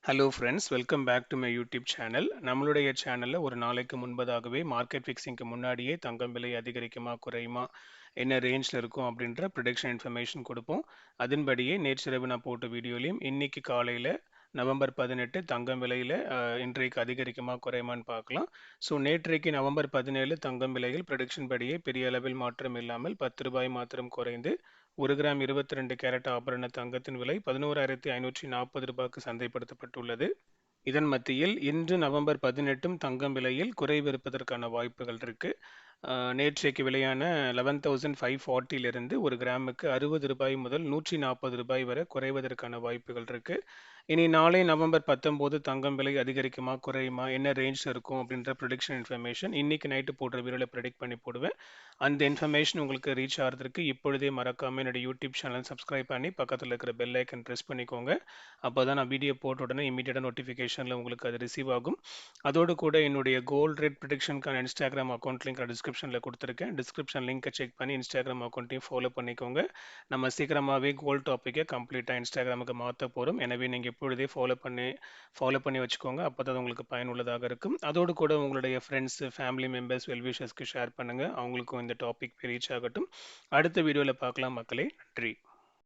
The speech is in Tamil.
Hello friends, welcome back to my YouTube channel. நம்மளுடைய சேனலில் ஒரு நாளைக்கு முன்பதாகவே மார்க்கெட் ஃபிக்ஸிங்க்கு முன்னாடியே தங்கம் விலை அதிகரிக்குமா குறையுமா, என்ன ரேஞ்சில் இருக்கும் அப்படின்ற ப்ரிடிக்ஷன் இன்ஃபர்மேஷன் கொடுப்போம். அதன்படியே நேற்றிரவு நான் போட்ட வீடியோலையும் இன்னைக்கு காலையில் நவம்பர் 18 தங்கம் விலையில் இன்றைக்கு அதிகரிக்குமா குறையுமான்னு பார்க்கலாம். ஸோ நேற்றைக்கு நவம்பர் 17 தங்கம் விலையில் ப்ரிடிக்ஷன் படியே பெரிய அளவில் மாற்றம் இல்லாமல் 10 ரூபாய் மாத்திரம் குறைந்து 1 கிராம் 22 கேரட் ஆபரண தங்கத்தின் விலை 11,540 ரூபாய்க்கு சந்தைப்படுத்தப்பட்டுள்ளது. இதன் மத்தியில் இன்று நவம்பர் 18 தங்கம் விலையில் குறைவு இருப்பதற்கான வாய்ப்புகள் இருக்கு. நேற்றைக்கு விலையான 11,540 ஒரு கிராமுக்கு 60 ரூபாய் முதல் 140 ரூபாய் வரை குறைவதற்கான வாய்ப்புகள் இருக்கு. இனி நாளை நவம்பர் 19 தங்கம் விலை அதிகரிக்குமா குறையுமா, என்ன ரேஞ்ச் இருக்கும் அப்படின்ற ப்ரிடிக்ஷன் இன்ஃபர்மேஷன் இன்னைக்கு நைட்டு போடுற வீடியோவில் ப்ரெடிக்ட் பண்ணி போடுவேன். அந்த இன்ஃபர்மேஷன் உங்களுக்கு ரீச் ஆகிறதுக்கு இப்பொழுதே மறக்காம என்னோட யூடியூப் சேனல் சப்ஸ்கிரைப் பண்ணி பக்கத்தில் இருக்கிற பெல் ஐக்கன் ப்ரெஸ் பண்ணிக்கோங்க. அப்போ தான் நான் வீடியோ போட்ட உடனே இமீடியட்டாக நோட்டிஃபிகேஷனில் உங்களுக்கு அது ரிசீவ் ஆகும். அதோடு கூட என்னுடைய கோல்ட் ரேட் ப்ரிடிக்ஷனுக்கான இன்ஸ்டாகிராம் அக்கௌண்ட் லிங்க் டிஸ்கிரிப்ஷனில் கொடுத்துருக்கேன். டிஸ்கிரிப்ஷன் லிங்கை செக் பண்ணி இன்ஸ்டாகிராம் அக்கௌண்ட்டையும் ஃபாலோ பண்ணிக்கோங்க. நம்ம சீக்கிரமாகவே கோல்ட் டாப்பிக்கை கம்ப்ளீட்டாக இன்ஸ்டாகிராமுக்கு மாற்ற போகிறோம். எனவே நீங்கள் இப்பொழுதே ஃபாலோ பண்ணி வச்சுக்கோங்க. அப்போ தான் உங்களுக்கு பயனுள்ளதாக இருக்கும். அதோடு கூட உங்களுடைய ஃப்ரெண்ட்ஸ், ஃபேமிலி மெம்பர்ஸ், வெல்விஷர்ஸ்க்கு ஷேர் பண்ணுங்கள். அவங்களுக்கும் இந்த டாபிக் ரீச் ஆகட்டும். அடுத்த வீடியோவில் பார்க்கலாம் மக்களே. நன்றி.